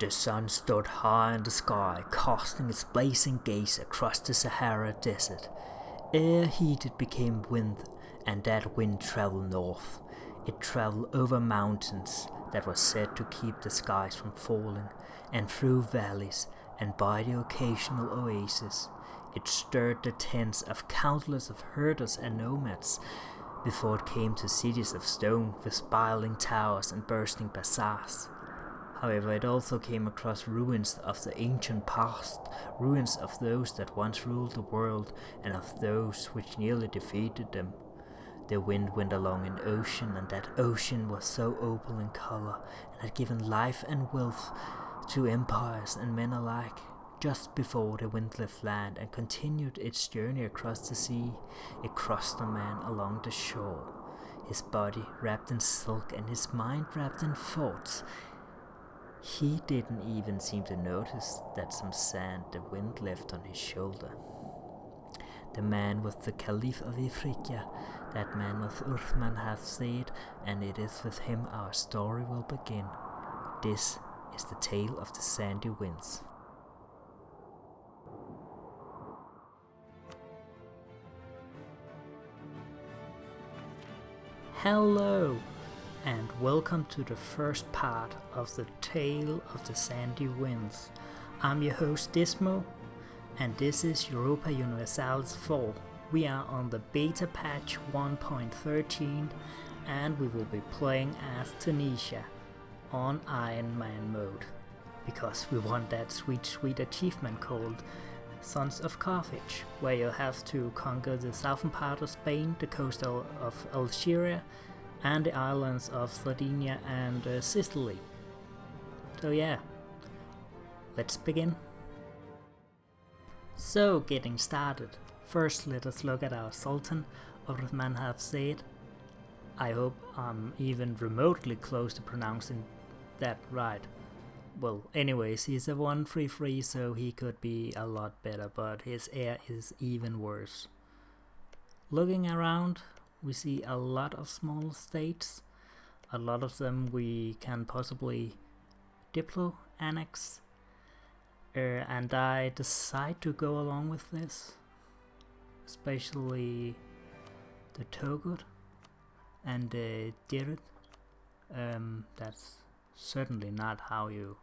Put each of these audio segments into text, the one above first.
The sun stood high in the sky, casting its blazing gaze across the Sahara Desert. Air heated became wind, and that wind traveled north. It traveled over mountains that were said to keep the skies from falling, and through valleys, and by the occasional oasis. It stirred the tents of countless of herders and nomads, before it came to cities of stone with spiraling towers and bursting bazaars. However, it also came across ruins of the ancient past, ruins of those that once ruled the world, and of those which nearly defeated them. The wind went along an ocean, and that ocean was so opal in color, and had given life and wealth to empires and men alike. Just before the wind left land and continued its journey across the sea, it crossed a man along the shore, his body wrapped in silk and his mind wrapped in thoughts. He didn't even seem to notice that some sand the wind left on his shoulder. The man was the Caliph of Africa. That man was Uthman hath said, and it is with him our story will begin. This is the tale of the sandy winds. Hello, and welcome to the first part of the Tale of the Sandy Winds. I'm your host Dizmo, and this is Europa Universalis 4. We are on the beta patch 1.13, and we will be playing as Tunisia on Iron Man mode, because we want that sweet achievement called Sons of Carthage, where you'll have to conquer the southern part of Spain, the coast of Algeria, and the islands of Sardinia and Sicily. So yeah, let's begin. So getting started, first let us look at our Sultan, Uthman hath said. I hope I'm even remotely close to pronouncing that right. Well, anyways, he's a 133, so he could be a lot better, but his air is even worse. Looking around, we see a lot of small states. A lot of them we can possibly annex. And I decide to go along with this. Especially the Togut and the Dirit. That's certainly not how you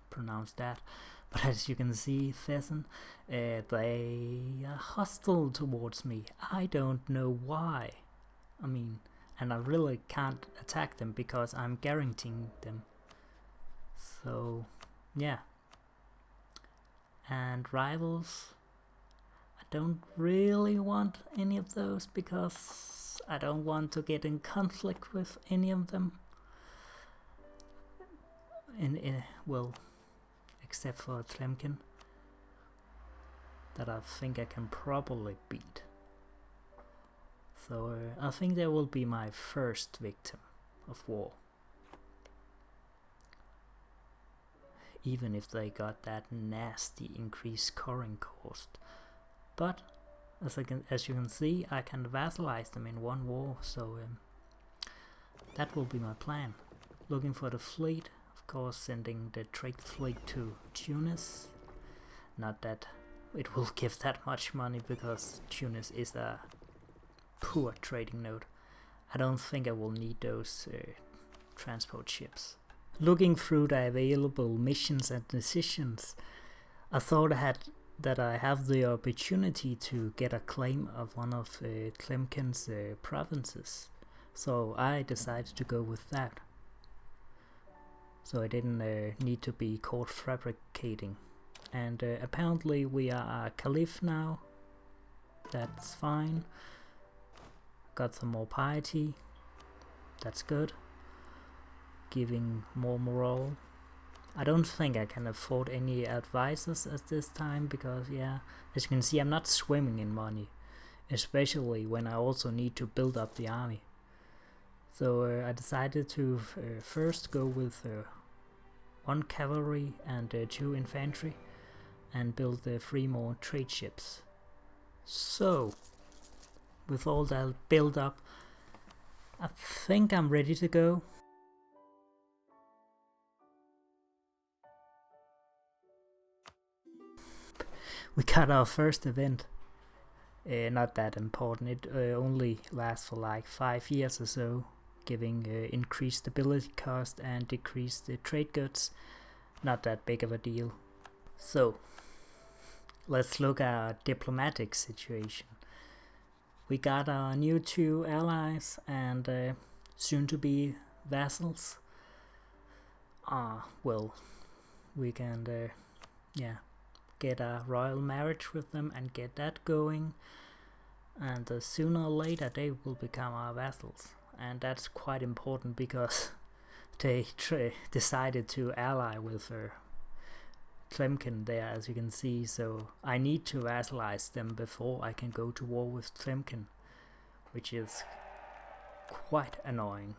pronounce that, but as you can see, Fezzan, they are hostile towards me. I don't know why. And I really can't attack them because I'm guaranteeing them. So yeah. And rivals, I don't really want any of those because I don't want to get in conflict with any of them. Well, except for Tlemcen, that I think I can probably beat. So I think they will be my first victim of war. Even if they got that nasty increased scoring cost. But as you can see, I can vassalize them in one war, so that will be my plan. Looking for the fleet. Of course, sending the trade fleet to Tunis. Not that it will give that much money because Tunis is a poor trading node. I don't think I will need those transport ships. Looking through the available missions and decisions, I thought that I have the opportunity to get a claim of one of Tlemcen's provinces. So I decided to go with that. So I didn't need to be caught fabricating. And apparently we are a caliph now. That's fine. Got some more piety. That's good. Giving more morale. I don't think I can afford any advisors at this time because, yeah, as you can see, I'm not swimming in money. Especially when I also need to build up the army. So I decided to first go with 1 cavalry and 2 infantry and build 3 more trade ships. So, with all that build up, I think I'm ready to go. we got our first event. Not that important, it only lasts for like 5 years or so, giving increased stability cost and decreased trade goods. Not that big of a deal. So let's look at our diplomatic situation. We got our new 2 allies and soon to be vassals. Well, we can get a royal marriage with them and get that going, and sooner or later they will become our vassals, and that's quite important because they decided to ally with Tlemcen there, as you can see, so I need to vassalize them before I can go to war with Tlemcen, which is quite annoying.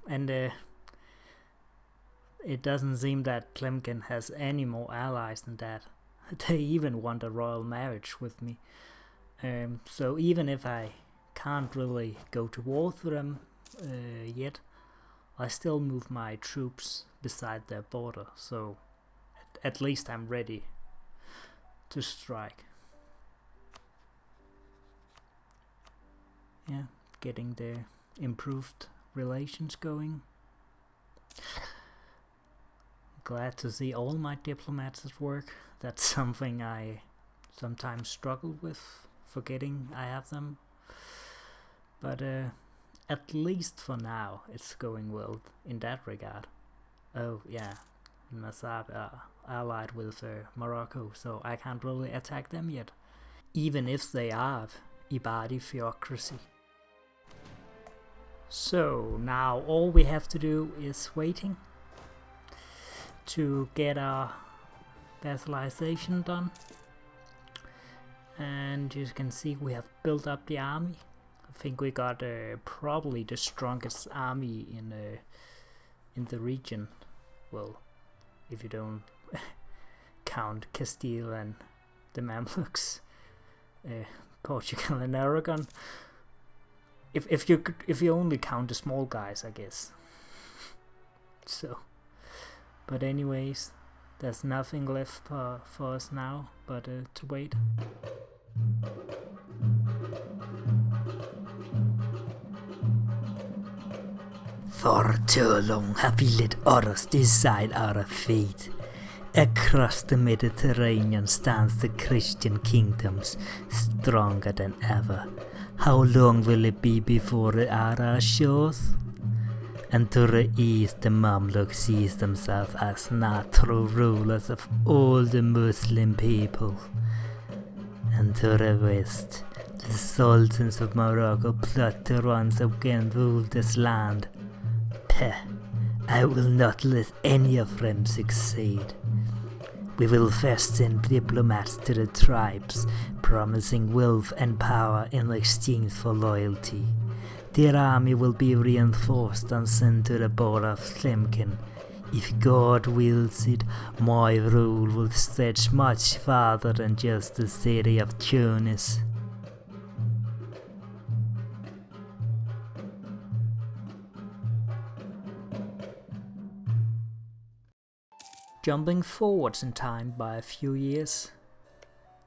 And it doesn't seem that Tlemcen has any more allies than that. They even want a royal marriage with me. So even if I can't really go to war with them yet, I still move my troops beside their border, so at least I'm ready to strike. Yeah, getting the improved relations going. Glad to see all my diplomats at work. That's something I sometimes struggle with, forgetting I have them. But at least for now it's going well in that regard. Oh yeah, Masab are allied with Morocco, so I can't really attack them yet, even if they are Ibadi theocracy. So now all we have to do is waiting to get our vassalization done, and you can see we have built up the army. I think we got probably the strongest army in the region. Well, if you don't count Castile and the Mamluks, Portugal and Aragon. If you only count the small guys, I guess. So, but anyways, there's nothing left for us now but to wait. For too long have we let others decide our fate. Across the Mediterranean stands the Christian kingdoms, stronger than ever. How long will it be before they are our shores? And to the east the Mamluks sees themselves as natural rulers of all the Muslim people. And to the west, the sultans of Morocco plot to once again rule this land. Peh, I will not let any of them succeed. We will first send diplomats to the tribes, promising wealth and power in exchange for loyalty. Their army will be reinforced and sent to the border of Tlemcen. If God wills it, my rule will stretch much farther than just the city of Tunis. Jumping forwards in time by a few years,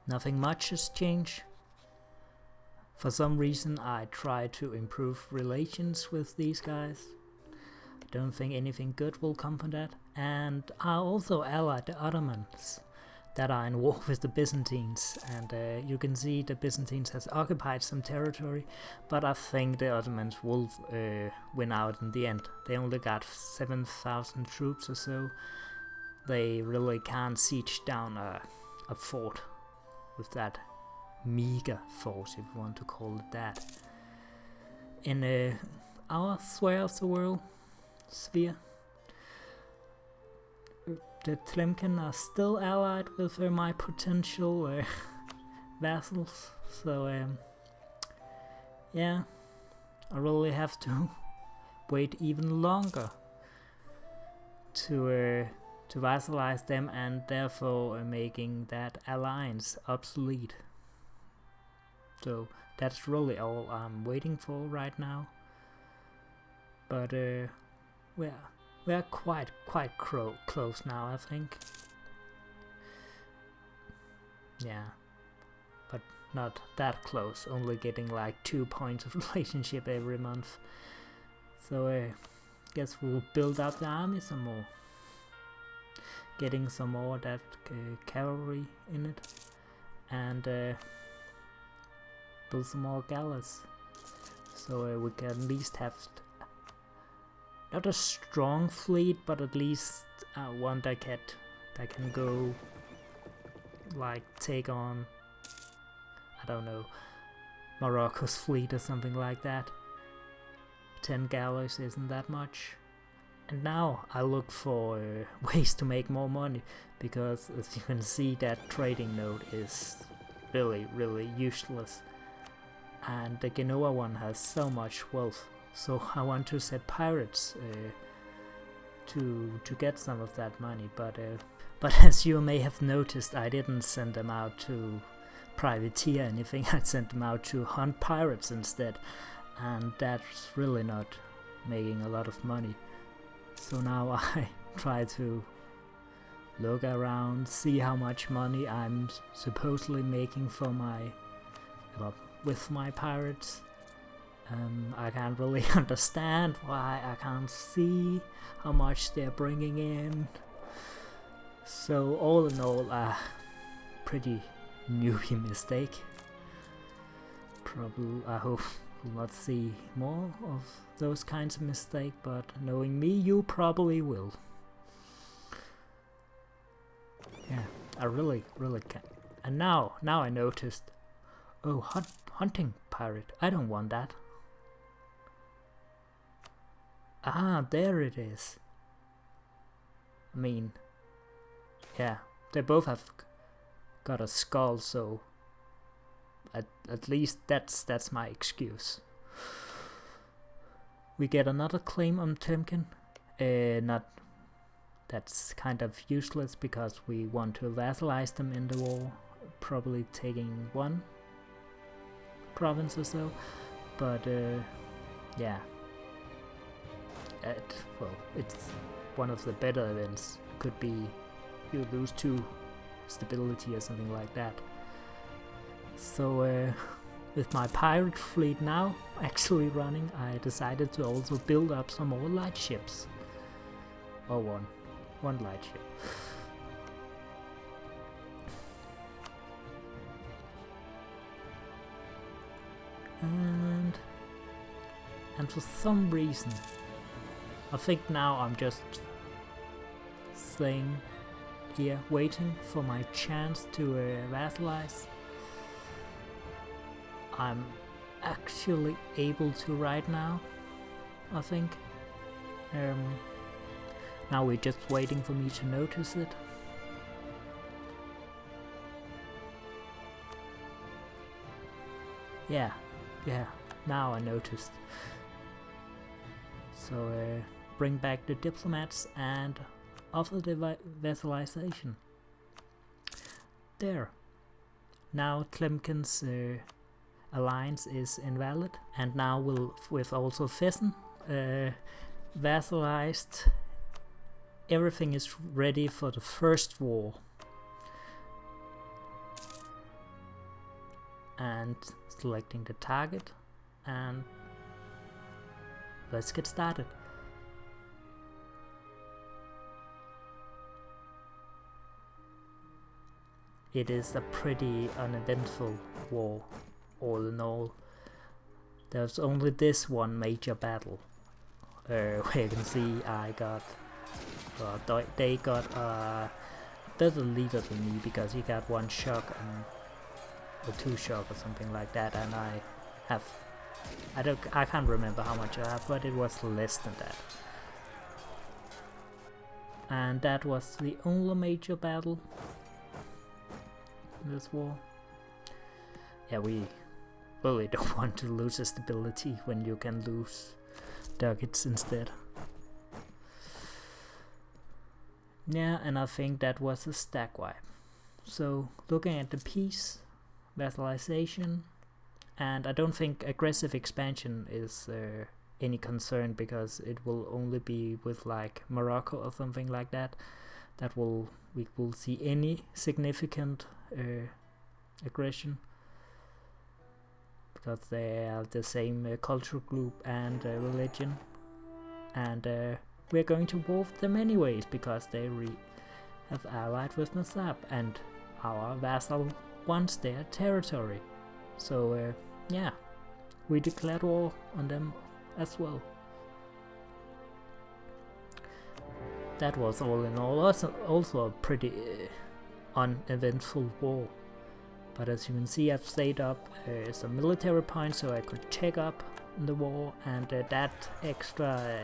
nothing much has changed. For some reason I try to improve relations with these guys. I don't think anything good will come from that. And I also allied the Ottomans that are in war with the Byzantines. And you can see the Byzantines has occupied some territory, but I think the Ottomans will win out in the end. They only got 7,000 troops or so. They really can't siege down a fort with that meager force, if you want to call it that. In our sphere of the world, the Tlemcen are still allied with my potential vassals, so yeah, I really have to wait even longer to vassalize them, and therefore making that alliance obsolete. So that's really all I'm waiting for right now. But we're quite close now, I think. Yeah, but not that close, only getting like 2 points of relationship every month. So guess we'll build up the army some more, getting some more of that cavalry in it, and build some more galleys, so we can at least have not a strong fleet, but at least one that can go like take on, I don't know, Morocco's fleet or something like that. 10 galleys isn't that much. And now I look for ways to make more money, because as you can see, that trading node is really useless, and the Genoa one has so much wealth. So I want to set pirates to get some of that money, but as you may have noticed, I didn't send them out to privateer anything. I sent them out to hunt pirates instead, and that's really not making a lot of money. So now I try to look around, see how much money I'm supposedly making for with my pirates. I can't really understand why I can't see how much they're bringing in. So all in all, a pretty newbie mistake. Probably, I hope we'll not see more of those kinds of mistakes, but knowing me, you probably will. Yeah, I really can. And now I noticed, oh, hunting pirate, I don't want that. Ah, there it is. I mean, yeah, they both have got a skull, so at least that's my excuse. We get another claim on Temkin. That's kind of useless because we want to vassalize them in the war, probably taking one province or so. But yeah. Well, it's one of the better events. Could be you lose 2 stability or something like that. So with my pirate fleet now actually running, I decided to also build up some more light ships. Or one light ship. And for some reason, I think now I'm just staying here waiting for my chance to vassalize. I'm actually able to right now, I think. Now we're just waiting for me to notice it. Yeah, now I noticed. So bring back the diplomats and offer the vassalization. There. Now Tlemcen's alliance is invalid, and now with also Fessen vassalized, everything is ready for the first war. And selecting the target, and let's get started. It is a pretty uneventful war, all in all. There's only this one major battle, where you can see I got, they got a better leader than me, because he got 1 shock or 2 shock or something like that, and I have, I can't remember how much I have, but it was less than that. And that was the only major battle in this war. Yeah, we really don't want to lose a stability when you can lose ducats instead. Yeah, and I think that was a stack wipe. So looking at the peace, vassalization, And I don't think aggressive expansion is any concern, because it will only be with like Morocco or something like that we will see any significant aggression, because they are the same cultural group and religion, and we're going to war with them anyways, because they have allied with Nasab, and our vassal wants their territory. So yeah, we declared war on them as well. That was all in all also a pretty uneventful war. But as you can see, I've saved up some military points so I could check up in the war, and that extra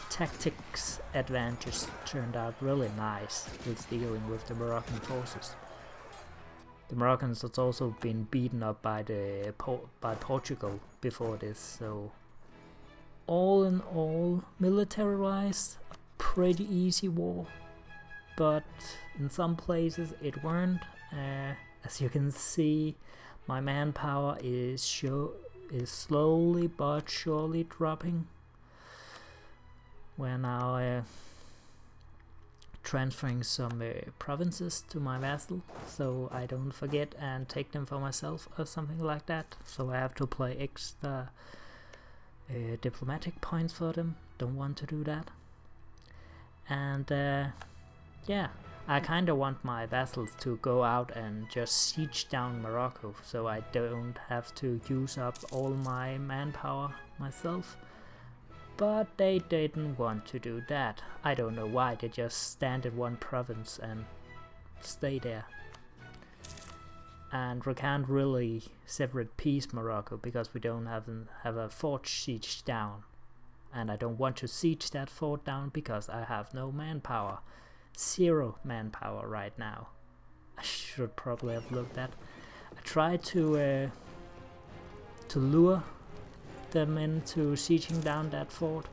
tactics advantage turned out really nice with dealing with the Moroccan forces. The Moroccans had also been beaten up by Portugal before this, so all in all, military-wise, a pretty easy war. But in some places it weren't. As you can see, my manpower is slowly but surely dropping. We're now transferring some provinces to my vassal, so I don't forget and take them for myself or something like that. So I have to play extra diplomatic points for them. Don't want to do that. And yeah, I kinda want my vassals to go out and just siege down Morocco, so I don't have to use up all my manpower myself. But they didn't want to do that. I don't know why, they just stand in one province and stay there. And we can't really separate peace Morocco, because we don't have a fort siege down. And I don't want to siege that fort down because I have no manpower. 0 manpower right now. I should probably have looked at. I tried to lure them into sieging down that fort.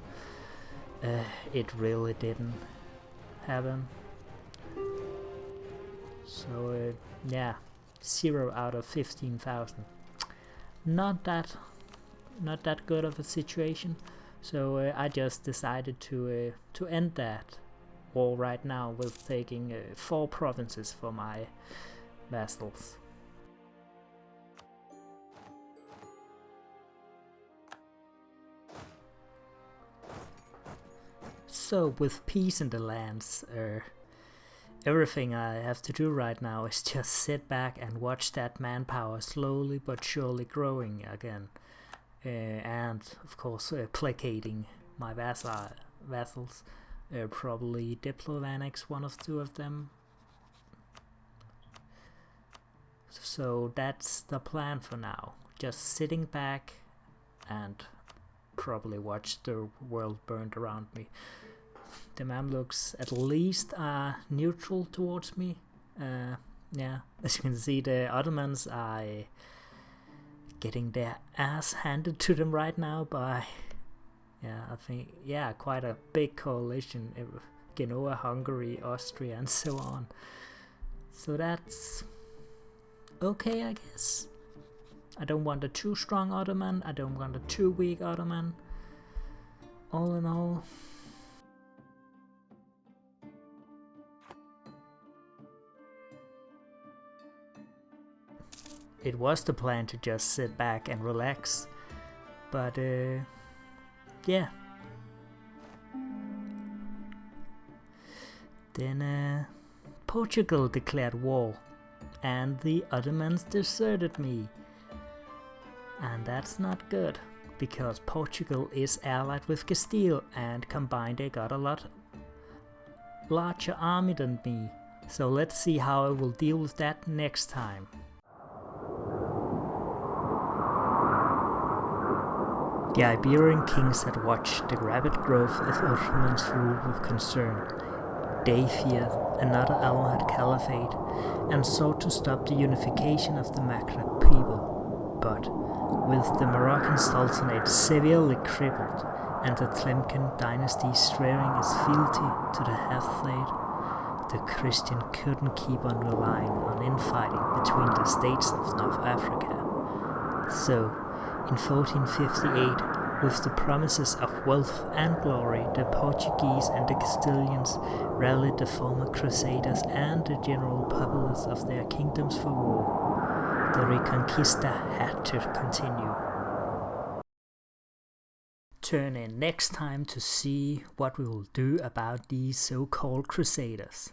It really didn't happen. So yeah, 0 out of 15,000. Not that good of a situation. So I just decided to end that war right now with taking 4 provinces for my vassals. So with peace in the lands, everything I have to do right now is just sit back and watch that manpower slowly but surely growing again. And of course placating my vassals. Probably Diplo-annex 1 or 2 of them. So that's the plan for now. Just sitting back and probably watch the world burned around me. The Mamluks at least are neutral towards me. Yeah, as you can see, the Ottomans are getting their ass handed to them right now by, yeah, I think, yeah, quite a big coalition. Genoa, Hungary, Austria, and so on. So that's okay, I guess. I don't want a too strong Ottoman. I don't want a too weak Ottoman. All in all, it was the plan to just sit back and relax, but yeah. Then Portugal declared war, and the Ottomans deserted me. And that's not good, because Portugal is allied with Castile, and combined they got a lot larger army than me. So let's see how I will deal with that next time. The Iberian kings had watched the rapid growth of Ottoman's rule with concern. They feared another Almohad caliphate and sought to stop the unification of the Maghreb people. But with the Moroccan Sultanate severely crippled and the Tlemcen dynasty swearing its fealty to the Hafthate, the Christian couldn't keep on relying on infighting between the states of North Africa. So, in 1458, with the promises of wealth and glory, the Portuguese and the Castilians rallied the former crusaders and the general populace of their kingdoms for war. The Reconquista had to continue. Turn in next time to see what we will do about these so-called crusaders.